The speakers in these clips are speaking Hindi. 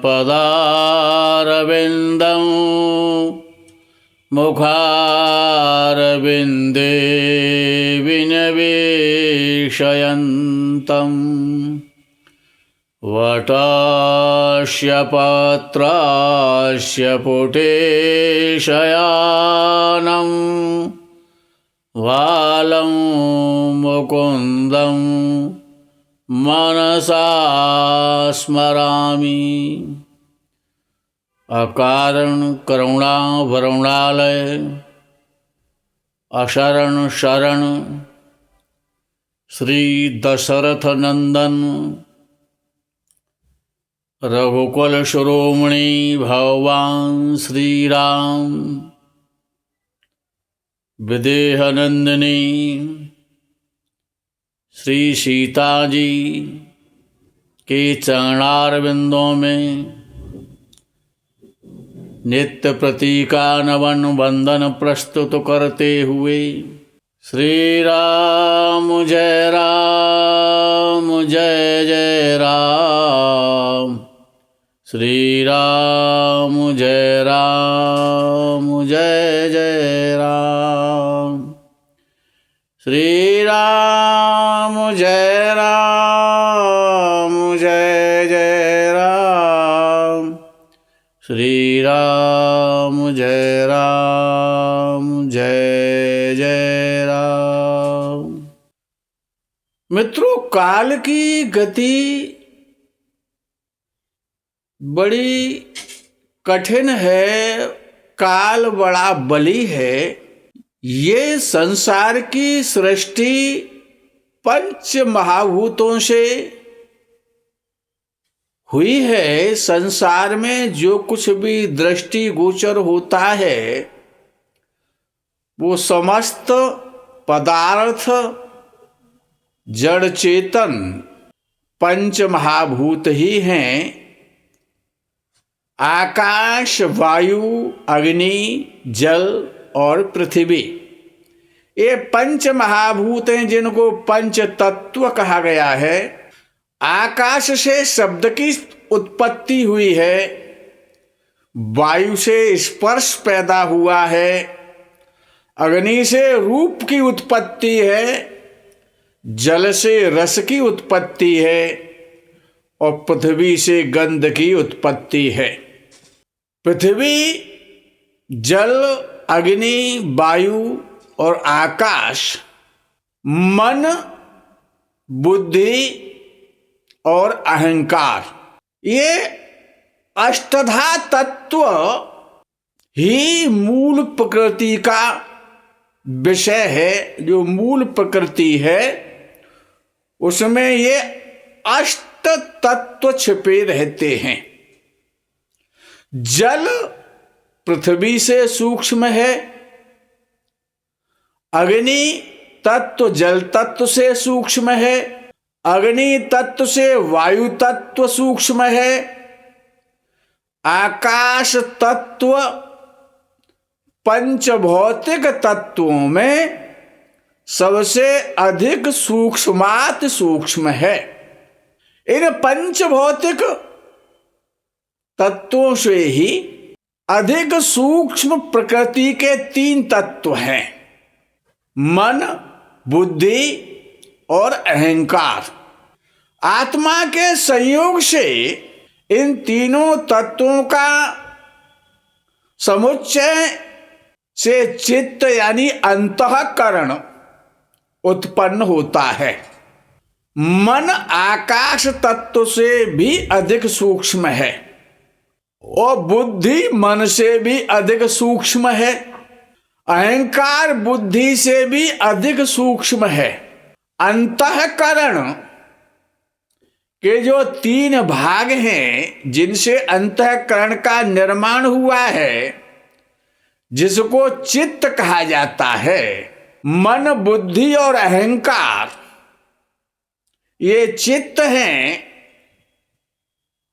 पदारविन्दं मुखारविन्दे विनिवेशयन्तं वटास्य पत्रास्य पुटे शयानं वालं मुकुन्दं मनसा स्मरामि। अकारण करुणा वरुणालय अशरण शरण श्री दशरथ नंदन रघुकुल शिरोमणि भगवान श्री राम विदेह नंदिनी श्री सीता जी के चरणारविंदों में नित्य प्रतीकानवन वंदन प्रस्तुत करते हुए श्री राम जय जय राम, श्री राम जय जय राम, श्री राम जय जय राम, श्री राम जय जय राम। मित्रों, काल की गति बड़ी कठिन है, काल बड़ा बली है। ये संसार की सृष्टि पंच महाभूतों से हुई है। संसार में जो कुछ भी दृष्टि गोचर होता है वो समस्त पदार्थ जड़ चेतन पंच महाभूत ही हैं। आकाश, वायु, अग्नि, जल और पृथ्वी, ये पंच महाभूत हैं जिनको पंच तत्व कहा गया है। आकाश से शब्द की उत्पत्ति हुई है, वायु से स्पर्श पैदा हुआ है, अग्नि से रूप की उत्पत्ति है, जल से रस की उत्पत्ति है और पृथ्वी से गंध की उत्पत्ति है। पृथ्वी, जल, अग्नि, वायु और आकाश मन, बुद्धि और अहंकार, ये अष्टधा तत्व ही मूल प्रकृति का विषय है। जो मूल प्रकृति है उसमें ये अष्ट तत्व छिपे रहते हैं। जल पृथ्वी से सूक्ष्म है, अग्नि तत्व जल तत्व से सूक्ष्म है, अग्नि तत्व से वायु तत्व सूक्ष्म है, आकाश तत्व पंचभौतिक तत्वों में सबसे अधिक सूक्ष्मात सूक्ष्म है। इन पंचभौतिक तत्वों से ही अधिक सूक्ष्म प्रकृति के तीन तत्व हैं, मन, बुद्धि और अहंकार। आत्मा के संयोग से इन तीनों तत्वों का समुच्चय से चित्त यानी अंतःकरण उत्पन्न होता है। मन आकाश तत्व से भी अधिक सूक्ष्म है और बुद्धि मन से भी अधिक सूक्ष्म है, अहंकार बुद्धि से भी अधिक सूक्ष्म है। अंतःकरण के जो तीन भाग हैं जिनसे अंतःकरण का निर्माण हुआ है, जिसको चित्त कहा जाता है, मन, बुद्धि और अहंकार, ये चित्त हैं।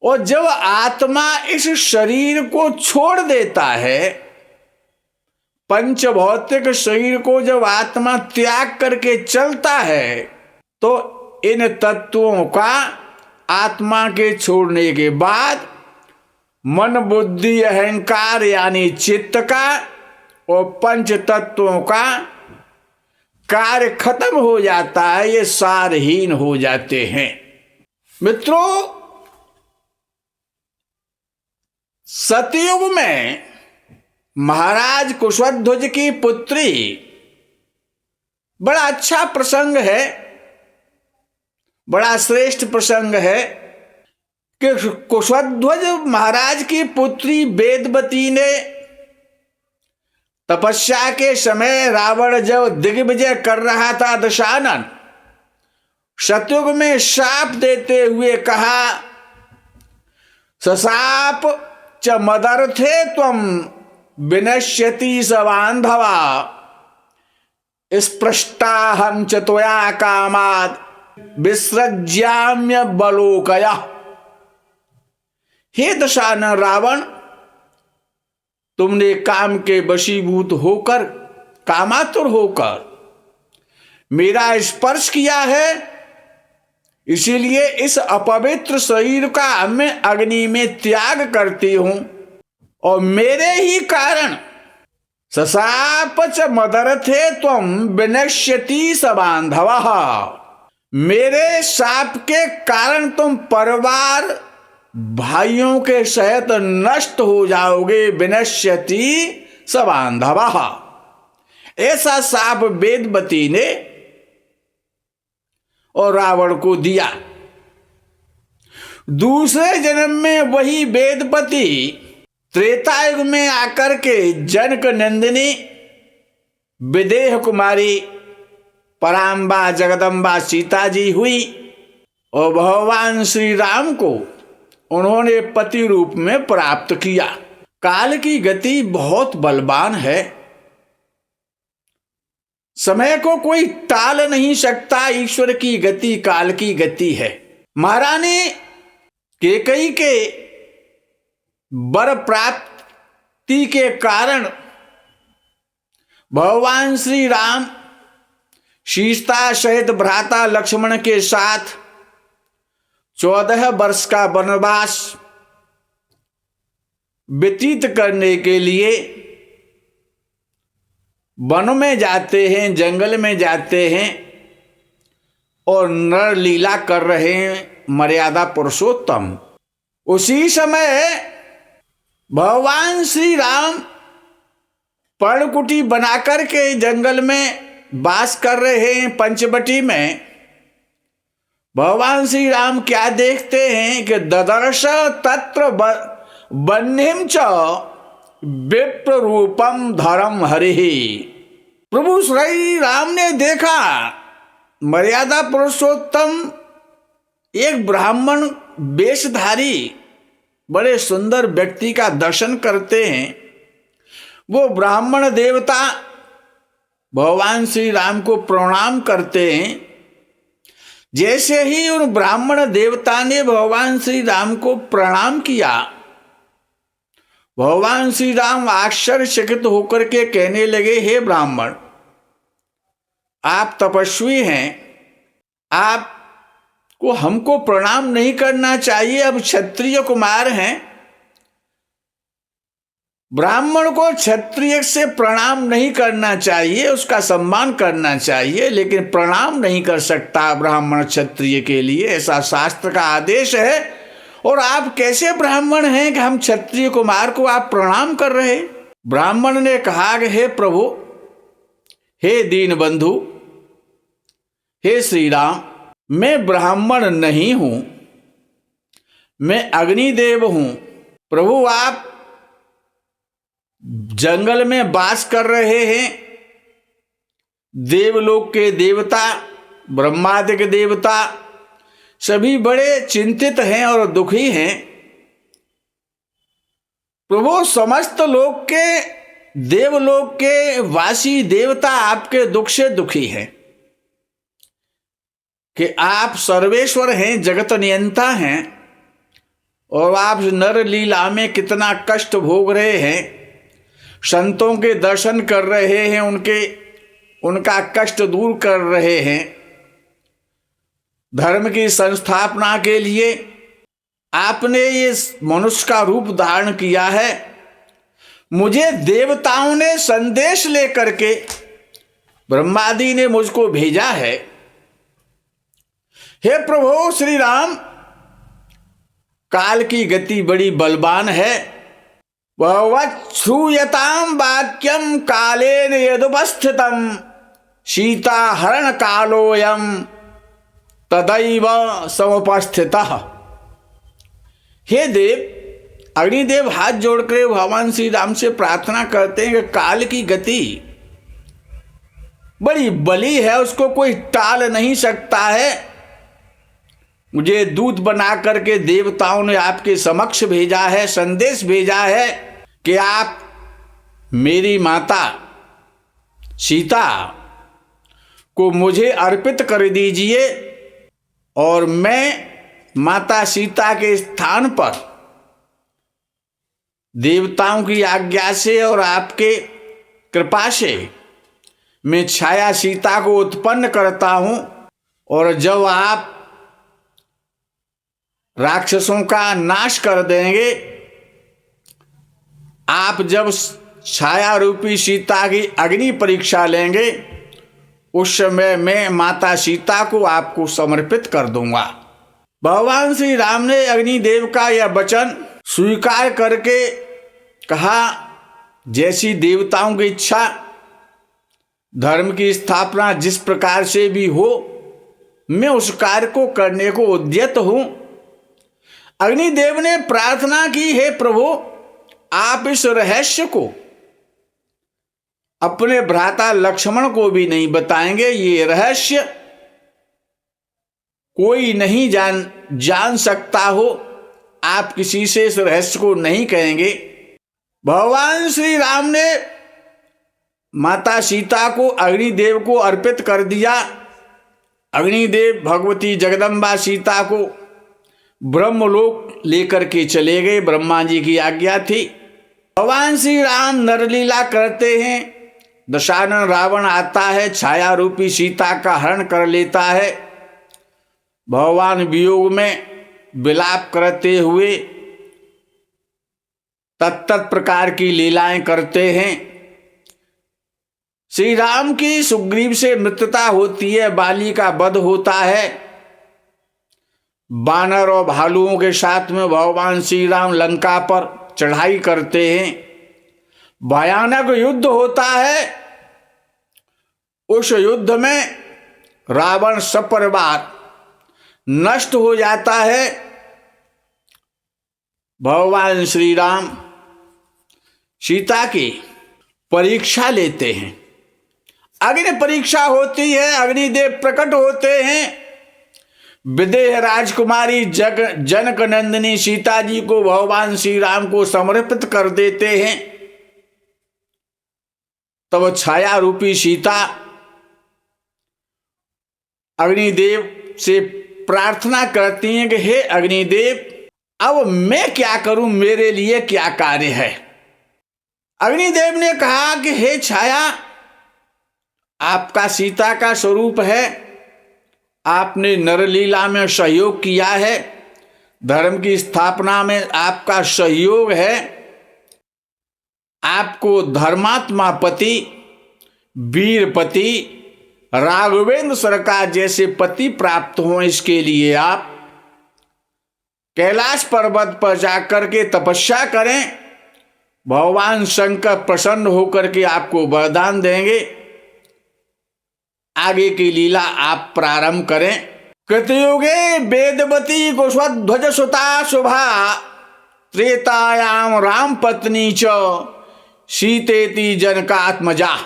और जब आत्मा इस शरीर को छोड़ देता है, पंचभौतिक शरीर को जब आत्मा त्याग करके चलता है, तो इन तत्वों का आत्मा के छोड़ने के बाद मन बुद्धि अहंकार यानी चित्त का और पंच तत्वों का कार्य खत्म हो जाता है, ये सारहीन हो जाते हैं। मित्रों, सतयुग में महाराज कुशध्वज की पुत्री, बड़ा अच्छा प्रसंग है, बड़ा श्रेष्ठ प्रसंग है कि कुशध्वज महाराज की पुत्री वेदवती ने तपस्या के समय रावण जब दिग्विजय कर रहा था दशानन, सतयुग में शाप देते हुए कहा, सशाप च मदर्थे त्वं विनश्यति स बान्धवा स्पृष्टाहं च त्वया कामात् विसृज्याम्य बलोकयः। हे दशानन रावण, तुमने काम के वशीभूत होकर, कामातुर होकर मेरा स्पर्श किया है, इसीलिए इस अपवित्र शरीर का मैं अग्नि में त्याग करती हूं और मेरे ही कारण सशाप च मदर्थे त्वं विनश्यति स बान्धवः, मेरे शाप के कारण तुम परिवार भाइयों के सहित नष्ट हो जाओगे। विनश्यति स बान्धवः, ऐसा शाप वेदवती ने और रावण को दिया। दूसरे जन्म में वही वेदवती त्रेता युग में आकर के जनक नंदिनी विदेह कुमारी पराम्बा जगदम्बा सीता जी हुई और भगवान श्री राम को उन्होंने पति रूप में प्राप्त किया। काल की गति बहुत बलवान है, समय को कोई टाल नहीं सकता। ईश्वर की गति काल की गति है। महारानी कैकेयी के वर प्राप्ति के कारण भगवान श्री राम सीता सहित भ्राता लक्ष्मण के साथ 14 वर्ष का वनवास व्यतीत करने के लिए वन में जाते हैं, जंगल में जाते हैं और नर लीला कर रहे हैं मर्यादा पुरुषोत्तम। उसी समय भगवान श्री राम पर्णकुटी बनाकर के जंगल में वास कर रहे हैं पंचवटी में। भगवान श्री राम क्या देखते हैं कि ददर्श तत्र वह्निं च विप्र रूपम धरम हरिहि। प्रभु श्री राम ने देखा मर्यादा पुरुषोत्तम एक ब्राह्मण वेशधारी बड़े सुंदर व्यक्ति का दर्शन करते हैं। वो ब्राह्मण देवता भगवान श्री राम को प्रणाम करते हैं। जैसे ही उन ब्राह्मण देवता ने भगवान श्री राम को प्रणाम किया, भगवान श्री राम आश्चर्यचकित होकर के कहने लगे, हे ब्राह्मण, आप तपस्वी हैं, आपको हमको प्रणाम नहीं करना चाहिए। अब क्षत्रिय कुमार हैं, ब्राह्मण को क्षत्रिय से प्रणाम नहीं करना चाहिए, उसका सम्मान करना चाहिए, लेकिन प्रणाम नहीं कर सकता ब्राह्मण क्षत्रिय के लिए, ऐसा शास्त्र का आदेश है। और आप कैसे ब्राह्मण हैं कि हम क्षत्रिय कुमार को आप प्रणाम कर रहे? ब्राह्मण ने कहा कि हे प्रभु, हे दीन बंधु, हे श्री राम, मैं ब्राह्मण नहीं हूं, मैं अग्निदेव हूं। प्रभु, आप जंगल में वास कर रहे हैं, देवलोक के देवता, ब्रह्मादि देवता सभी बड़े चिंतित हैं और दुखी हैं। प्रभु, समस्त लोक के, देवलोक के वासी देवता आपके दुख से दुखी हैं कि आप सर्वेश्वर हैं, जगत नियंता हैं और आप नर लीला में कितना कष्ट भोग रहे हैं, संतों के दर्शन कर रहे हैं, उनका कष्ट दूर कर रहे हैं, धर्म की संस्थापना के लिए आपने ये मनुष्य का रूप धारण किया है, मुझे देवताओं ने संदेश लेकर के, ब्रह्मादि ने मुझको भेजा है। हे प्रभु श्री राम, काल की गति बड़ी बलवान है। श्रूयताम वाक्यम कालेन यदुपस्थितम सीता हरण कालोयम तदैव समुपस्थितः। हे देव, अग्निदेव हाथ जोड़कर भगवान श्री राम से प्रार्थना करते हैं कि काल की गति बड़ी बली है, उसको कोई टाल नहीं सकता है। मुझे दूत बना करके देवताओं ने आपके समक्ष भेजा है, संदेश भेजा है कि आप मेरी माता सीता को मुझे अर्पित कर दीजिए और मैं माता सीता के स्थान पर देवताओं की आज्ञा से और आपके कृपा से मैं छाया सीता को उत्पन्न करता हूं। और जब आप राक्षसों का नाश कर देंगे, आप जब छाया रूपी सीता की अग्नि परीक्षा लेंगे, उस समय मैं माता सीता को आपको समर्पित कर दूंगा। भगवान श्री राम ने अग्निदेव का यह वचन स्वीकार करके कहा, जैसी देवताओं की इच्छा, धर्म की स्थापना जिस प्रकार से भी हो, मैं उस कार्य को करने को उद्यत हूं। अग्निदेव ने प्रार्थना की, हे प्रभु, आप इस रहस्य को अपने भ्राता लक्ष्मण को भी नहीं बताएंगे, ये रहस्य कोई नहीं जान सकता हो, आप किसी से इस रहस्य को नहीं कहेंगे। भगवान श्री राम ने माता सीता को अग्निदेव को अर्पित कर दिया। अग्निदेव भगवती जगदम्बा सीता को ब्रह्मलोक लेकर के चले गए, ब्रह्मा जी की आज्ञा थी। भगवान श्री राम नरलीला करते हैं, दशानन रावण आता है, छाया रूपी सीता का हरण कर लेता है। भगवान वियोग में विलाप करते हुए तत्त प्रकार की लीलाएं करते हैं। श्री राम की सुग्रीव से मित्रता होती है, बाली का वध होता है। बानर और भालुओं के साथ में भगवान श्री राम लंका पर चढ़ाई करते हैं, भयानक युद्ध होता है। उस युद्ध में रावण सपरिवार नष्ट हो जाता है। भगवान श्री राम सीता की परीक्षा लेते हैं, अग्नि परीक्षा होती है, अग्निदेव प्रकट होते हैं। विदेह राजकुमारी जनक नंदिनी सीता जी को भगवान श्री राम को समर्पित कर देते हैं। तब छाया रूपी सीता अग्निदेव से प्रार्थना करती हैं कि हे अग्निदेव, अब मैं क्या करूं, मेरे लिए क्या कार्य है। अग्निदेव ने कहा कि हे छाया, आपका सीता का स्वरूप है, आपने नरलीला में सहयोग किया है, धर्म की स्थापना में आपका सहयोग है। आपको धर्मात्मा पति, वीरपति, राघवेंद्र सरकार जैसे पति प्राप्त हों, इसके लिए आप कैलाश पर्वत पर जाकर के तपस्या करें। भगवान शंकर प्रसन्न होकर के आपको वरदान देंगे। आगे की लीला आप प्रारंभ करें। कृतयुगे वेदवती कुशध्वज सुता शुभा, त्रेतायाम राम पत्नी च सीतेति जनकात्मजा।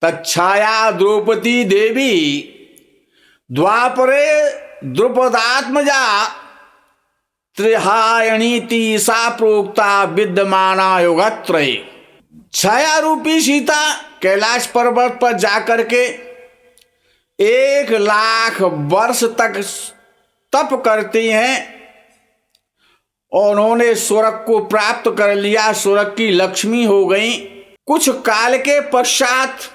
तच्छाया द्रौपदी देवी द्वापरे द्रुपदात्मजा, त्रिहायणीति सा प्रोक्ता विद्यमाना युगत्रये। छाया रूपी सीता कैलाश पर्वत पर जाकर के 1,00,000 वर्ष तक तप करती हैं और उन्होंने स्वर्ग को प्राप्त कर लिया, स्वर्ग की लक्ष्मी हो गई। कुछ काल के पश्चात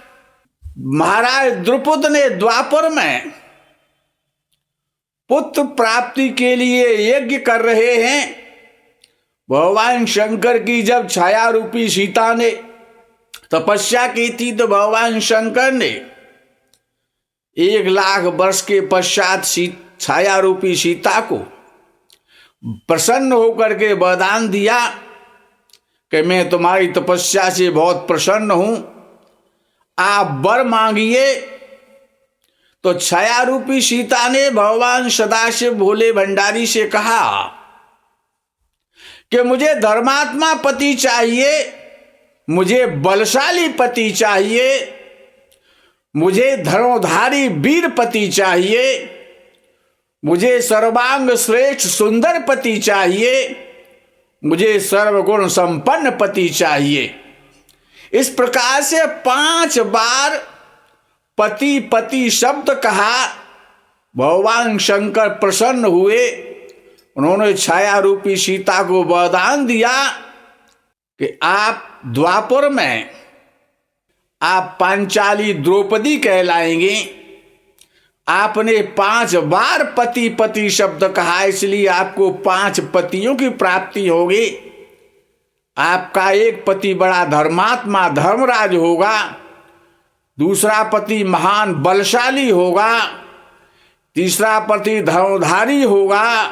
महाराज द्रुपद ने द्वापर में पुत्र प्राप्ति के लिए यज्ञ कर रहे हैं। भगवान शंकर की जब छाया रूपी सीता ने तपस्या की थी तो भगवान शंकर ने 1,00,000 वर्ष के पश्चात छाया रूपी सीता को प्रसन्न होकर के वरदान दिया कि मैं तुम्हारी तपस्या से बहुत प्रसन्न हूं, आप वर मांगिए। तो छाया रूपी सीता ने भगवान सदाशिव भोले भंडारी से कहा कि मुझे धर्मात्मा पति चाहिए, मुझे बलशाली पति चाहिए, मुझे धर्मधारी वीर पति चाहिए, मुझे सर्वांग श्रेष्ठ सुंदर पति चाहिए, मुझे सर्वगुण संपन्न पति चाहिए। इस प्रकार से 5 बार पति पति शब्द कहा। भगवान शंकर प्रसन्न हुए। उन्होंने छाया रूपी सीता को वरदान दिया कि आप द्वापर में आप पांचाली द्रौपदी कहलाएंगे। आपने 5 बार पति पति शब्द कहा, इसलिए आपको 5 पतियों की प्राप्ति होगी। आपका एक पति बड़ा धर्मात्मा धर्मराज होगा, दूसरा पति महान बलशाली होगा, तीसरा पति धर्मधारी होगा,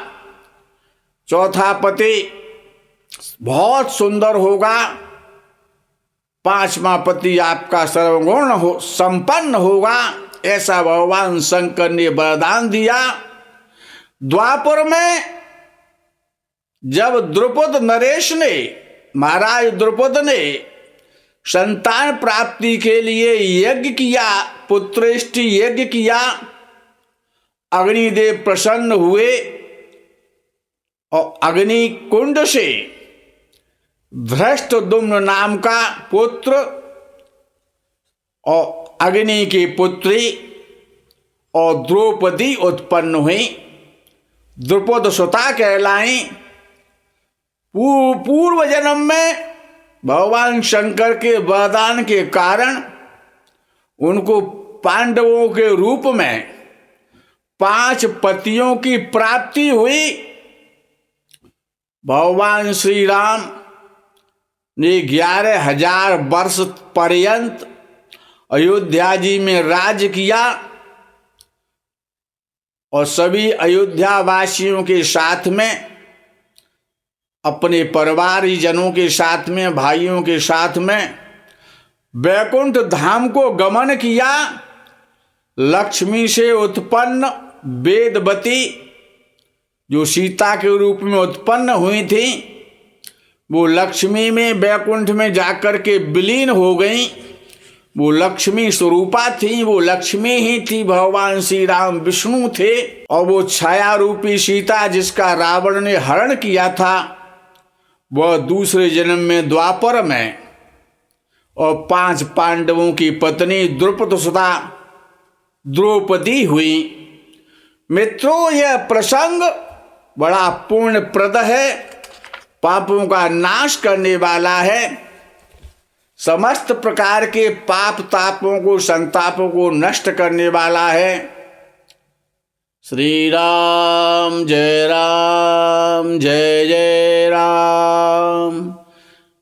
चौथा पति बहुत सुंदर होगा, 5वां पति आपका सर्वगुण संपन्न होगा। ऐसा भगवान शंकर ने वरदान दिया। द्वापर में जब द्रुपद नरेश ने महाराज द्रुपद ने संतान प्राप्ति के लिए यज्ञ किया, पुत्रेष्टि यज्ञ किया, अग्निदेव प्रसन्न हुए और अग्नि कुंड से धृष्टद्युम्न नाम का पुत्र और अग्नि की पुत्री और द्रौपदी उत्पन्न हुई। द्रुपद सुता कहलाई। पूर्व जन्म में भगवान शंकर के वरदान के कारण उनको पांडवों के रूप में 5 पतियों की प्राप्ति हुई। भगवान श्री राम ने 11,000 वर्ष पर्यंत अयोध्या जी में राज किया और सभी अयोध्या वासियों के साथ में, अपने परिवारजनों के साथ में, भाइयों के साथ में वैकुंठ धाम को गमन किया। लक्ष्मी से उत्पन्न वेदवती जो सीता के रूप में उत्पन्न हुई थी, वो लक्ष्मी में वैकुंठ में जाकर के विलीन हो गई। वो लक्ष्मी स्वरूपा थी, वो लक्ष्मी ही थी, भगवान श्री राम विष्णु थे। और वो छाया रूपी सीता जिसका रावण ने हरण किया था, वह दूसरे जन्म में द्वापर में और 5 पांडवों की पत्नी द्रुपद सुता द्रौपदी हुई। मित्रों, यह प्रसंग बड़ा पुण्यप्रद है, पापों का नाश करने वाला है, समस्त प्रकार के पाप तापों को संतापों को नष्ट करने वाला है। श्री राम जय राम जय जय राम,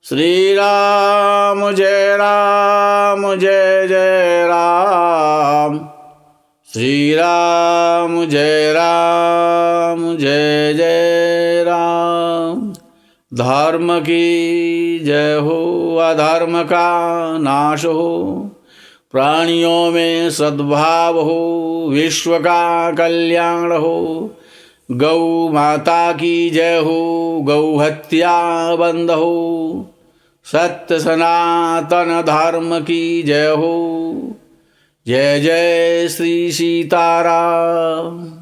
श्री राम जय राम जय जय राम, श्री राम जय राम जय जय राम। धर्म की जय हो, अधर्म का नाश हो, प्राणियों में सद्भाव हो, विश्व का कल्याण हो। गौ माता की जय हो, गौ हत्या बंद हो, सत्य सनातन धर्म की जय हो। जय जय श्री सीताराम।